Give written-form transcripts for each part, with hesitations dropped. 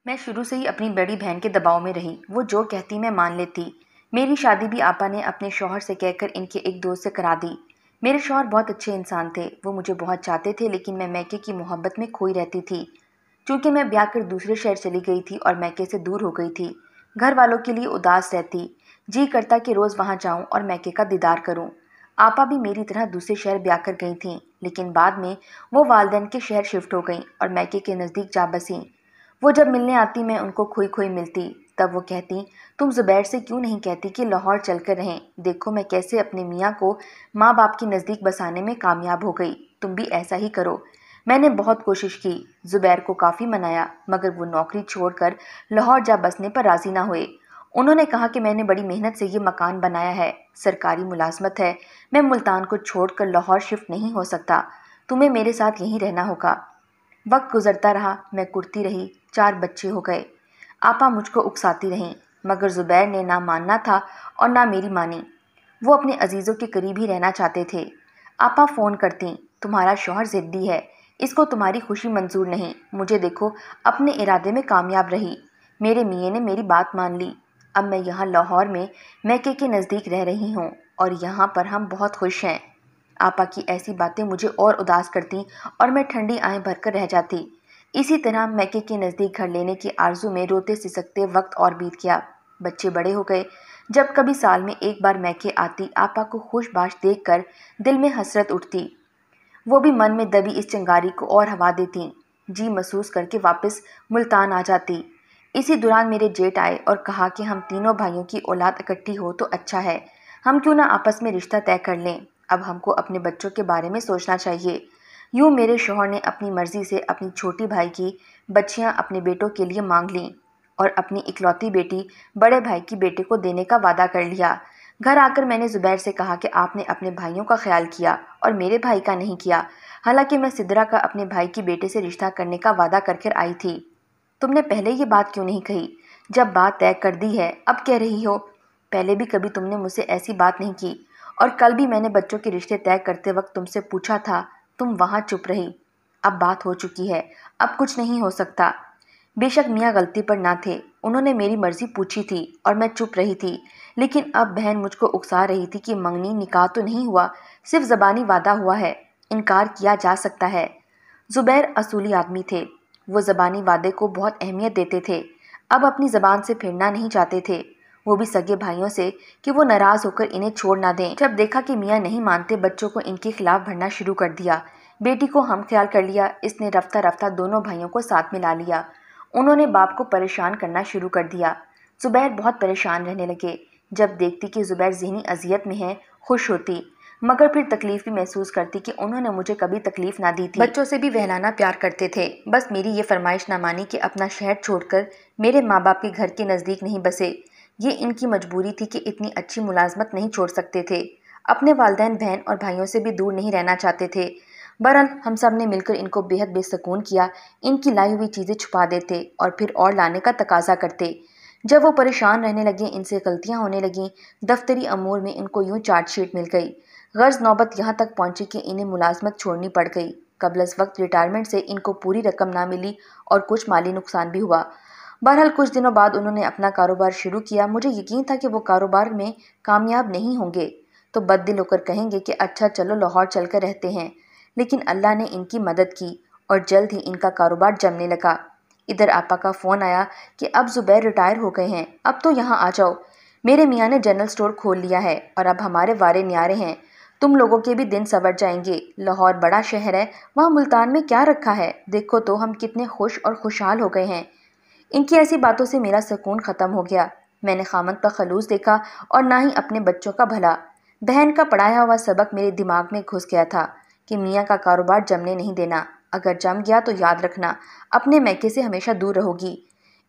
میں شروع سے ہی اپنی بڑی بہن کے دباؤ میں رہی۔ وہ جو کہتی میں مان لیتی۔ میری شادی بھی آپا نے اپنے شوہر سے کہہ کر ان کے ایک دوست سے کرا دی۔ میرے شوہر بہت اچھے انسان تھے۔ وہ مجھے بہت چاہتے تھے، لیکن میں میکے کی محبت میں کھوئی رہتی تھی۔ چونکہ میں بیاہ کر دوسرے شہر چلی گئی تھی اور میکے سے دور ہو گئی تھی، گھر والوں کے لیے اداس رہتی۔ جی کرتا کہ روز وہاں جاؤں اور میکے کا دیدار کروں۔ آپا بھی میری طرح دوسرے شہر بیاہ کر گئی تھیں، لیکن بعد میں وہ والدین کے شہر شفٹ ہو گئیں اور میکے کے نزدیک جا بسیں۔ وہ جب ملنے آتی میں ان کو کھوئی کھوئی ملتی۔ تب وہ کہتی، تم زبیر سے کیوں نہیں کہتی کہ لاہور چل کر رہیں؟ دیکھو میں کیسے اپنے میاں کو ماں باپ کے نزدیک بسانے میں کامیاب ہو گئی، تم بھی ایسا ہی کرو۔ میں نے بہت کوشش کی، زبیر کو کافی منایا، مگر وہ نوکری چھوڑ کر لاہور جا بسنے پر راضی نہ ہوئے۔ انہوں نے کہا کہ میں نے بڑی محنت سے یہ مکان بنایا ہے، سرکاری ملازمت ہے، میں ملتان کو چھوڑ کر لاہور شفٹ نہیں ہو سکتا، تمہیں میرے ساتھ یہیں رہنا ہوگا۔ وقت گزرتا رہا، میں کرتی رہی، 4 بچے ہو گئے۔ آپا مجھ کو اکساتی رہیں، مگر زبیر نے نہ ماننا تھا اور نہ میری مانی۔ وہ اپنے عزیزوں کے قریب ہی رہنا چاہتے تھے۔ آپا فون کرتیں، تمہارا شوہر ضدی ہے، اس کو تمہاری خوشی منظور نہیں۔ مجھے دیکھو، اپنے ارادے میں کامیاب رہی، میرے میاں نے میری بات مان لی۔ اب میں یہاں لاہور میں میکے کے نزدیک رہ رہی ہوں اور یہاں پر ہم بہت خوش ہیں۔ آپا کی ایسی باتیں مجھے اور اداس کرتیں اور میں ٹھنڈی آہیں بھر کر رہ جاتی۔ اسی طرح میکے کے نزدیک گھر لینے کی آرزو میں روتے سسکتے وقت اور بیت گیا۔ بچے بڑے ہو گئے۔ جب کبھی سال میں ایک بار میکے آتی، آپا کو خوش باش دیکھ کر دل میں حسرت اٹھتی۔ وہ بھی من میں دبی اس چنگاری کو اور ہوا دیتیں، جی محسوس کر کے واپس ملتان آ جاتی۔ اسی دوران میرے جیٹ آئے اور کہا کہ ہم تینوں بھائیوں کی اولاد اکٹھی ہو تو اچھا ہے، ہم کیوں نہ آپس میں رشتہ طے کر لیں، اب ہم کو اپنے بچوں کے بارے میں سوچنا چاہیے۔ یوں میرے شوہر نے اپنی مرضی سے اپنی چھوٹی بھائی کی بچیاں اپنے بیٹوں کے لیے مانگ لیں اور اپنی اکلوتی بیٹی بڑے بھائی کی بیٹے کو دینے کا وعدہ کر لیا۔ گھر آ کر میں نے زبیر سے کہا کہ آپ نے اپنے بھائیوں کا خیال کیا اور میرے بھائی کا نہیں کیا، حالانکہ میں سدرا کا اپنے بھائی کی بیٹے سے رشتہ کرنے کا وعدہ کر کر آئی تھی۔ تم نے پہلے یہ بات کیوں نہیں کہی؟ جب بات طے کر دی ہے اب کہہ رہی ہو؟ پہلے بھی کبھی تم نے مجھ سے ایسی بات نہیں کی، اور کل بھی میں نے بچوں کے رشتے طے کرتے وقت تم سے پوچھا تھا، تم وہاں چپ رہی۔ اب بات ہو چکی ہے، اب کچھ نہیں ہو سکتا۔ بے شک میاں غلطی پر نہ تھے، انہوں نے میری مرضی پوچھی تھی اور میں چپ رہی تھی، لیکن اب بہن مجھ کو اکسا رہی تھی کہ منگنی نکاح تو نہیں ہوا، صرف زبانی وعدہ ہوا ہے، انکار کیا جا سکتا ہے۔ زبیر اصولی آدمی تھے، وہ زبانی وعدے کو بہت اہمیت دیتے تھے، اب اپنی زبان سے پھرنا نہیں چاہتے تھے، وہ بھی سگے بھائیوں سے کہ وہ ناراض ہو کر انہیں چھوڑ نہ دیں۔ جب دیکھا کہ میاں نہیں مانتے، بچوں کو ان کے خلاف بھرنا شروع کر دیا۔ بیٹی کو ہم خیال کر لیا، اس نے رفتہ رفتہ دونوں بھائیوں کو ساتھ ملا لیا، انہوں نے باپ کو پریشان کرنا شروع کر دیا۔ زبیر بہت پریشان رہنے لگے، جب دیکھتی کہ زبیر ذہنی اذیت میں ہے خوش ہوتی، مگر پھر تکلیف بھی محسوس کرتی کہ انہوں نے مجھے کبھی تکلیف نہ دی تھی۔ بچوں سے بھی وہلانا پیار کرتے تھے، بس میری یہ فرمائش نہ مانی کہ اپنا شہر چھوڑ کر میرے ماں باپ کے گھر کے نزدیک نہیں بسے۔ یہ ان کی مجبوری تھی کہ اتنی اچھی ملازمت نہیں چھوڑ سکتے تھے، اپنے والدین بہن اور بھائیوں سے بھی دور نہیں رہنا چاہتے تھے۔ بہرحال ہم سب نے مل کر ان کو بے حد بے سکون کیا، ان کی لائی ہوئی چیزیں چھپا دیتے اور پھر اور لانے کا تقاضا کرتے۔ جب وہ پریشان رہنے لگے، ان سے غلطیاں ہونے لگیں، دفتری امور میں ان کو یوں چارج شیٹ مل گئی، غرض نوبت یہاں تک پہنچی کہ انہیں ملازمت چھوڑنی پڑ گئی۔ قبل از وقت ریٹائرمنٹ سے ان کو پوری رقم نہ ملی اور کچھ مالی نقصان بھی ہوا۔ بہرحال کچھ دنوں بعد انہوں نے اپنا کاروبار شروع کیا۔ مجھے یقین تھا کہ وہ کاروبار میں کامیاب نہیں ہوں گے تو بد دل ہو کر کہیں گے کہ اچھا چلو لاہور چل کر رہتے ہیں، لیکن اللہ نے ان کی مدد کی اور جلد ہی ان کا کاروبار جمنے لگا۔ ادھر آپا کا فون آیا کہ اب زبیر ریٹائر ہو گئے ہیں، اب تو یہاں آ جاؤ، میرے میاں نے جنرل سٹور کھول لیا ہے اور اب ہمارے وارے نیارے ہیں، تم لوگوں کے بھی دن سنور جائیں گے، لاہور بڑا شہر ہے، وہاں ملتان میں کیا رکھا ہے، دیکھو تو ہم کتنے خوش اور خوشحال ہو گئے ہیں۔ ان کی ایسی باتوں سے میرا سکون ختم ہو گیا۔ میں نے خامند کا خلوص دیکھا اور نہ ہی اپنے بچوں کا بھلا۔ بہن کا پڑھایا ہوا سبق میرے دماغ میں گھس گیا تھا کہ میاں کا کاروبار جمنے نہیں دینا، اگر جم گیا تو یاد رکھنا اپنے میکے سے ہمیشہ دور رہو گی۔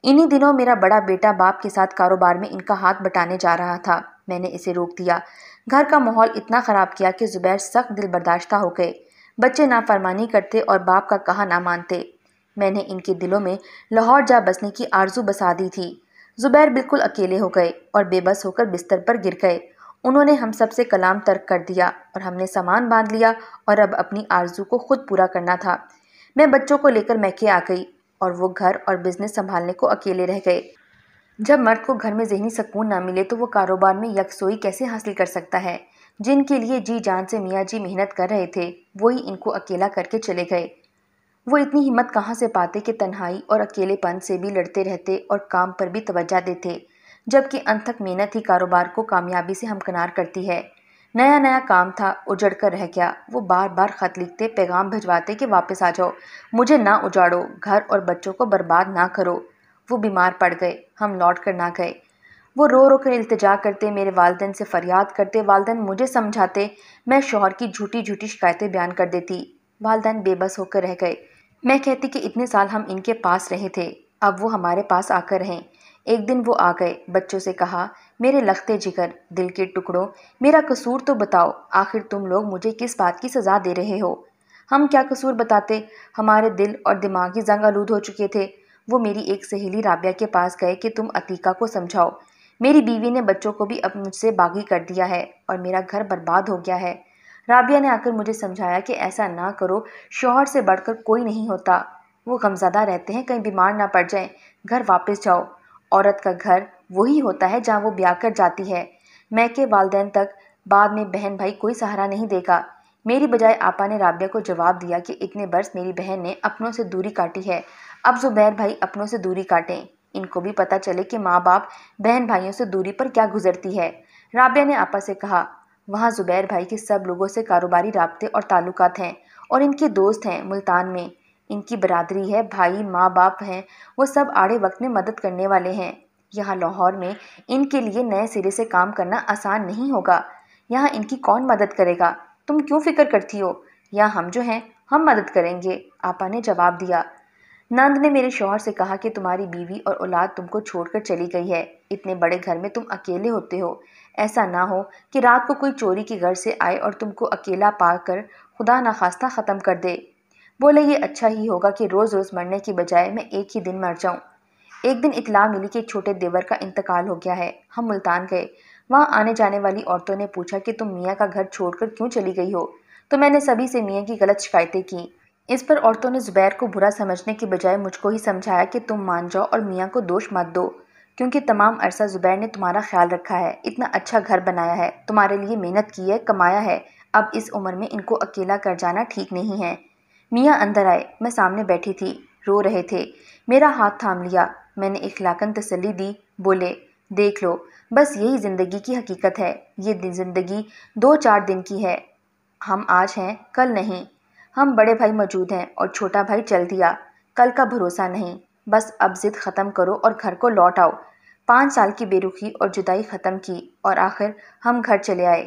انہی دنوں میرا بڑا بیٹا باپ کے ساتھ کاروبار میں ان کا ہاتھ بٹانے جا رہا تھا، میں نے اسے روک دیا۔ گھر کا ماحول اتنا خراب کیا کہ زبیر سخت دل برداشتہ ہو گئے، بچے نافرمانی کرتے اور باپ کا کہا نہ مانتے۔ میں نے ان کے دلوں میں لاہور جا بسنے کی آرزو بسا دی تھی۔ زبیر بالکل اکیلے ہو گئے اور بے بس ہو کر بستر پر گر گئے۔ انہوں نے ہم سب سے کلام ترک کر دیا اور ہم نے سامان باندھ لیا اور اب اپنی آرزو کو خود پورا کرنا تھا۔ میں بچوں کو لے کر میکے آ گئی اور وہ گھر اور بزنس سنبھالنے کو اکیلے رہ گئے۔ جب مرد کو گھر میں ذہنی سکون نہ ملے تو وہ کاروبار میں یکسوئی کیسے حاصل کر سکتا ہے؟ جن کے لیے جی جان سے میاں جی محنت کر رہے تھے وہی ان کو اکیلا کر کے چلے گئے۔ وہ اتنی ہمت کہاں سے پاتے کہ تنہائی اور اکیلے پن سے بھی لڑتے رہتے اور کام پر بھی توجہ دیتے، جبکہ انت تک محنت ہی کاروبار کو کامیابی سے ہمکنار کرتی ہے۔ نیا نیا کام تھا، اجڑ کر رہ گیا۔ وہ بار بار خط لکھتے، پیغام بھجواتے کہ واپس آ جاؤ، مجھے نہ اجاڑو، گھر اور بچوں کو برباد نہ کرو۔ وہ بیمار پڑ گئے، ہم لوٹ کر نہ گئے۔ وہ رو رو کر التجا کرتے، میرے والدین سے فریاد کرتے، والدین مجھے سمجھاتے، میں شوہر کی جھوٹی جھوٹی شکایتیں بیان کر دیتی۔ والدین بے بس ہو کر رہ گئے۔ میں کہتی کہ اتنے سال ہم ان کے پاس رہے تھے، اب وہ ہمارے پاس آ کر رہیں۔ ایک دن وہ آ گئے، بچوں سے کہا، میرے لختے جگر، دل کے ٹکڑوں، میرا قصور تو بتاؤ، آخر تم لوگ مجھے کس بات کی سزا دے رہے ہو؟ ہم کیا قصور بتاتے، ہمارے دل اور دماغی زنگ آلود ہو چکے تھے۔ وہ میری ایک سہیلی رابعہ کے پاس گئے کہ تم عتیقہ کو سمجھاؤ، میری بیوی نے بچوں کو بھی اب مجھ سے باغی کر دیا ہے اور میرا گھر برباد ہو گیا ہے۔ رابعہ نے آ کر مجھے سمجھایا کہ ایسا نہ کرو، شوہر سے بڑھ کر کوئی نہیں ہوتا، وہ غمزدہ رہتے ہیں، کہیں بیمار نہ پڑ جائیں، گھر واپس جاؤ۔ عورت کا گھر وہی ہوتا ہے جہاں وہ بیاہ کر جاتی ہے، میکے والدین تک، بعد میں بہن بھائی کوئی سہارا نہیں دے گا۔ میری بجائے آپا نے رابعہ کو جواب دیا کہ اتنے برس میری بہن نے اپنوں سے دوری کاٹی ہے، اب زبیر بھائی اپنوں سے دوری کاٹیں، ان کو بھی پتہ چلے کہ ماں باپ بہن بھائیوں سے دوری پر کیا گزرتی ہے۔ رابعہ نے آپا سے کہا، وہاں زبیر بھائی کے سب لوگوں سے کاروباری رابطے اور تعلقات ہیں اور ان کے دوست ہیں ملتان میں، ان کی برادری ہے، بھائی ماں باپ ہیں، وہ سب آڑے وقت میں مدد کرنے والے ہیں۔ یہاں لاہور میں ان کے لیے نئے سرے سے کام کرنا آسان نہیں ہوگا، یہاں ان کی کون مدد کرے گا؟ تم کیوں فکر کرتی ہو؟ یہاں ہم جو ہیں ہم مدد کریں گے، آپا نے جواب دیا۔ نند نے میرے شوہر سے کہا کہ تمہاری بیوی اور اولاد تم کو چھوڑ کر چلی گئی ہے، اتنے بڑے گھر میں تم اکیلے ہوتے ہو، ایسا نہ ہو کہ رات کو کوئی چوری کی غرض سے آئے اور تم کو اکیلا پا کر خدا نخواستہ ختم کر دے۔ بولے یہ اچھا ہی ہوگا کہ روز روز مرنے کی بجائے میں ایک ہی دن مر جاؤں۔ ایک دن اطلاع ملی کہ ایک چھوٹے دیور کا انتقال ہو گیا ہے، ہم ملتان گئے، وہاں آنے جانے والی عورتوں نے پوچھا کہ تم میاں کا گھر چھوڑ کر کیوں چلی گئی ہو؟ تو میں نے سبھی سے میاں کی غلط شکایتیں کی۔ اس پر عورتوں نے زبیر کو برا سمجھنے کی بجائے مجھ کو ہی سمجھایا کہ تم مان جاؤ اور میاں کو دوش مت دو، کیونکہ تمام عرصہ زبیر نے تمہارا خیال رکھا ہے، اتنا اچھا گھر بنایا ہے، تمہارے لیے محنت کی ہے، کمایا ہے، اب اس عمر میں ان کو اکیلا کر جانا ٹھیک نہیں ہے۔ میاں اندر آئے، میں سامنے بیٹھی تھی، رو رہے تھے، میرا ہاتھ تھام لیا، میں نے اخلاقاً تسلی دی، بولے، دیکھ لو، بس یہی زندگی کی حقیقت ہے، یہ زندگی 2-4 دن کی ہے، ہم آج ہیں کل نہیں، ہم بڑے بھائی موجود ہیں اور چھوٹا بھائی چل دیا، کل کا بھروسہ نہیں، بس اب ضد ختم کرو اور گھر کو لوٹ آؤ۔ 5 سال کی بے رخی اور جدائی ختم کی اور آخر ہم گھر چلے آئے۔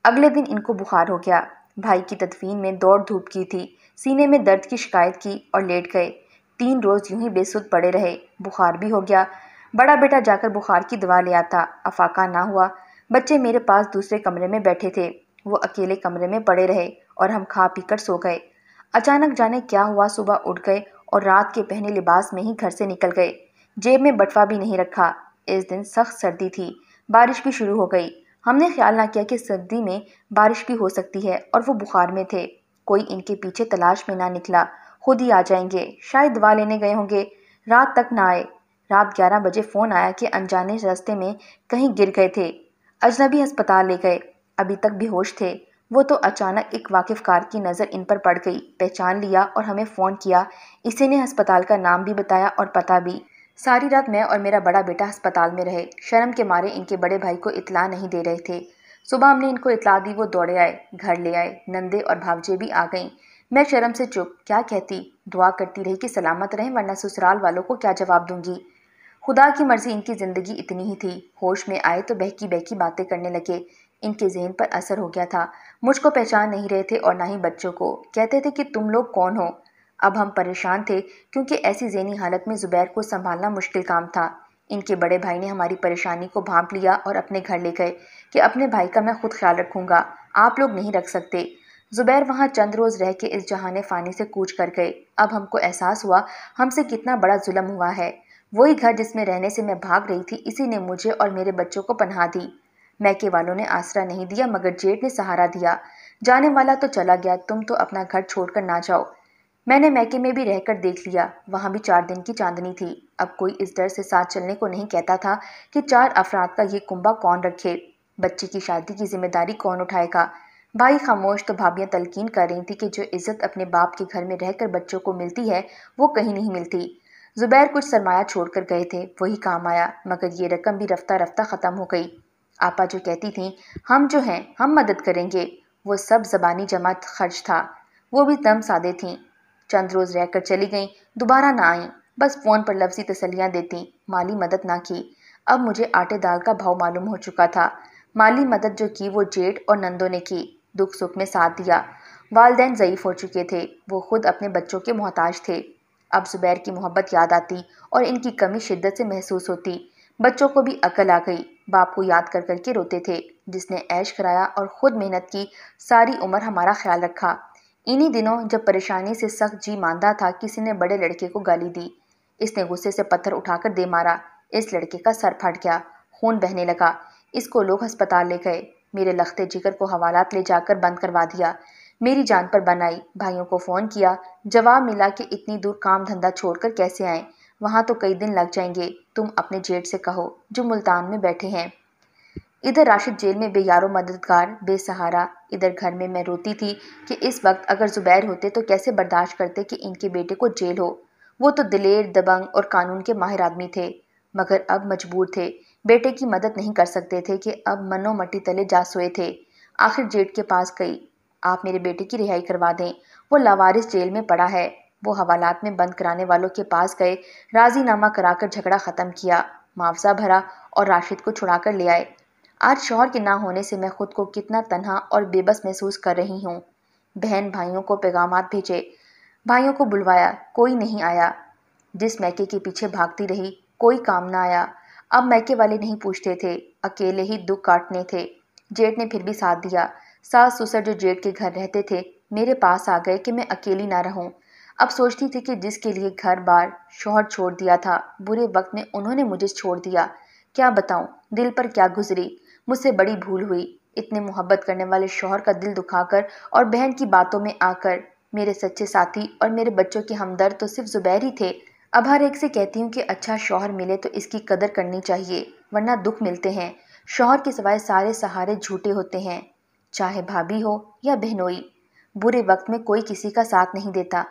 اگلے دن ان کو بخار ہو گیا، بھائی کی تدفین میں دوڑ دھوپ کی تھی، سینے میں درد کی شکایت کی اور لیٹ گئے، 3 روز یوں ہی بے سدھ پڑے رہے، بخار بھی ہو گیا، بڑا بیٹا جا کر بخار کی دوا لے آتا، افاقہ نہ ہوا، بچے میرے پاس دوسرے کمرے میں بیٹھے تھے، وہ اکیلے کمرے میں پڑے رہے اور ہم کھا پی کر سو گئے۔ اچانک جانے کیا ہوا، صبح اٹھ گئے اور رات کے پہنے لباس میں ہی گھر سے نکل گئے، جیب میں بٹوا بھی نہیں رکھا۔ اس دن سخت سردی تھی، بارش بھی شروع ہو گئی، ہم نے خیال نہ کیا کہ سردی میں بارش بھی ہو سکتی ہے، اور وہ بخار میں تھے، کوئی ان کے پیچھے تلاش میں نہ نکلا، خود ہی آ جائیں گے، شاید دوا لینے گئے ہوں گے، رات تک نہ آئے۔ رات 11 بجے فون آیا کہ انجانے راستے میں کہیں گر گئے تھے، اجنبی ہسپتال لے گئے، ابھی تک بے ہوش تھے۔ وہ تو اچانک ایک واقف کار کی نظر ان پر پڑ گئی، پہچان لیا اور ہمیں فون کیا، اسی نے ہسپتال کا نام بھی بتایا اور پتہ بھی۔ ساری رات میں اور میرا بڑا بیٹا ہسپتال میں رہے، شرم کے مارے ان کے بڑے بھائی کو اطلاع نہیں دے رہے تھے۔ صبح ہم نے ان کو اطلاع دی، وہ دوڑے آئے، گھر لے آئے، نندے اور بھاوجے بھی آ گئیں، میں شرم سے چپ، کیا کہتی، دعا کرتی رہی کہ سلامت رہیں ورنہ سسرال والوں کو کیا جواب دوں گی۔ خدا کی مرضی، ان کی زندگی اتنی ہی تھی، ہوش میں آئے تو بہکی بہکی باتیں کرنے لگے، ان کے ذہن پر اثر ہو گیا تھا، مجھ کو پہچان نہیں رہے تھے اور نہ ہی بچوں کو، کہتے تھے کہ تم لوگ کون ہو؟ اب ہم پریشان تھے کیونکہ ایسی ذہنی حالت میں زبیر کو سنبھالنا مشکل کام تھا۔ ان کے بڑے بھائی نے ہماری پریشانی کو بھانپ لیا اور اپنے گھر لے گئے کہ اپنے بھائی کا میں خود خیال رکھوں گا، آپ لوگ نہیں رکھ سکتے۔ زبیر وہاں چند روز رہ کے اس جہان فانی سے کوچ کر گئے۔ اب ہم کو احساس ہوا ہم سے کتنا بڑا ظلم ہوا ہے، وہی گھر جس میں رہنے سے میں بھاگ رہی تھی، اسی نے مجھے اور میرے بچوں کو پناہ دی۔ میکے والوں نے آسرا نہیں دیا مگر جیٹ نے سہارا دیا، جانے والا تو چلا گیا، تم تو اپنا گھر چھوڑ کر نہ جاؤ۔ میں نے میکے میں بھی رہ کر دیکھ لیا، وہاں بھی 4 دن کی چاندنی تھی۔ اب کوئی اس ڈر سے ساتھ چلنے کو نہیں کہتا تھا کہ 4 افراد کا یہ کنبہ کون رکھے، بچے کی شادی کی ذمہ داری کون اٹھائے گا۔ بھائی خاموش تو بھابیاں تلقین کر رہی تھی کہ جو عزت اپنے باپ کے گھر میں رہ کر بچوں کو ملتی ہے وہ کہیں نہیں ملتی۔ زبیر کچھ سرمایہ چھوڑ کر گئے تھے، وہی کام آیا، مگر یہ رقم بھی رفتہ رفتہ ختم ہو گئی۔ آپا جو کہتی تھیں ہم جو ہیں ہم مدد کریں گے، وہ سب زبانی جمع خرچ تھا، وہ بھی دم سادے تھیں۔ چند روز رہ کر چلی گئیں، دوبارہ نہ آئیں، بس فون پر لفظی تسلیاں دیتیں، مالی مدد نہ کی۔ اب مجھے آٹے دال کا بھاؤ معلوم ہو چکا تھا۔ مالی مدد جو کی وہ جیٹھ اور نندوں نے کی، دکھ سکھ میں ساتھ دیا۔ والدین ضعیف ہو چکے تھے، وہ خود اپنے بچوں کے محتاج تھے۔ اب زبیر کی محبت یاد آتی اور ان کی کمی شدت سے محسوس ہوتی۔ بچوں کو بھی عقل آ گئی، باپ کو یاد کر کر کے روتے تھے، جس نے عیش کرایا اور خود محنت کی، ساری عمر ہمارا خیال رکھا۔ انہی دنوں جب پریشانی سے سخت جی ماندہ تھا، کسی نے بڑے لڑکے کو گالی دی۔ اس نے غصے سے پتھر اٹھا کر دے مارا، اس لڑکے کا سر پھٹ گیا، خون بہنے لگا، اس کو لوگ ہسپتال لے گئے، میرے لختے جگر کو حوالات لے جا کر بند کروا دیا۔ میری جان پر بن آئی، بھائیوں کو فون کیا، جواب ملا کہ اتنی دور کام دھندا چھوڑ کر کیسے آئیں، وہاں تو کئی دن لگ جائیں گے، تم اپنے جیٹ سے کہو جو ملتان میں بیٹھے ہیں۔ ادھر راشد جیل میں بے یار و مددگار، بے سہارا، ادھر گھر میں میں روتی تھی کہ اس وقت اگر زبیر ہوتے تو کیسے برداشت کرتے کہ ان کے بیٹے کو جیل ہو۔ وہ تو دلیر، دبنگ اور قانون کے ماہر آدمی تھے، مگر اب مجبور تھے، بیٹے کی مدد نہیں کر سکتے تھے کہ اب منو مٹی تلے جا سوئے تھے۔ آخر جیٹ کے پاس گئی، آپ میرے بیٹے کی رہائی کروا دیں، وہ لاوارث جیل میں پڑا ہے۔ وہ حوالات میں بند کرانے والوں کے پاس گئے، راضی نامہ کرا کر جھگڑا ختم کیا، معاوضہ بھرا اور راشد کو چھڑا کر لے آئے۔ آج شوہر کے نہ ہونے سے میں خود کو کتنا تنہا اور بے بس محسوس کر رہی ہوں۔ بہن بھائیوں کو پیغامات بھیجے، بھائیوں کو بلوایا، کوئی نہیں آیا۔ جس میکے کے پیچھے بھاگتی رہی، کوئی کام نہ آیا۔ اب میکے والے نہیں پوچھتے تھے، اکیلے ہی دکھ کاٹنے تھے۔ جیٹ نے پھر بھی ساتھ دیا۔ ساس سسر جو جیٹ کے گھر رہتے تھے میرے پاس آ گئے کہ میں اکیلی نہ رہوں۔ اب سوچتی تھی کہ جس کے لیے گھر بار شوہر چھوڑ دیا تھا، برے وقت میں انہوں نے مجھے چھوڑ دیا۔ کیا بتاؤں دل پر کیا گزری، مجھ سے بڑی بھول ہوئی، اتنے محبت کرنے والے شوہر کا دل دکھا کر اور بہن کی باتوں میں آ کر۔ میرے سچے ساتھی اور میرے بچوں کے ہمدرد تو صرف زبیر ہی تھے۔ اب ہر ایک سے کہتی ہوں کہ اچھا شوہر ملے تو اس کی قدر کرنی چاہیے، ورنہ دکھ ملتے ہیں۔ شوہر کے سوائے سارے سہارے جھوٹے ہوتے ہیں، چاہے بھابھی ہو یا بہنوئی، برے وقت میں کوئی کسی کا ساتھ نہیں دیتا۔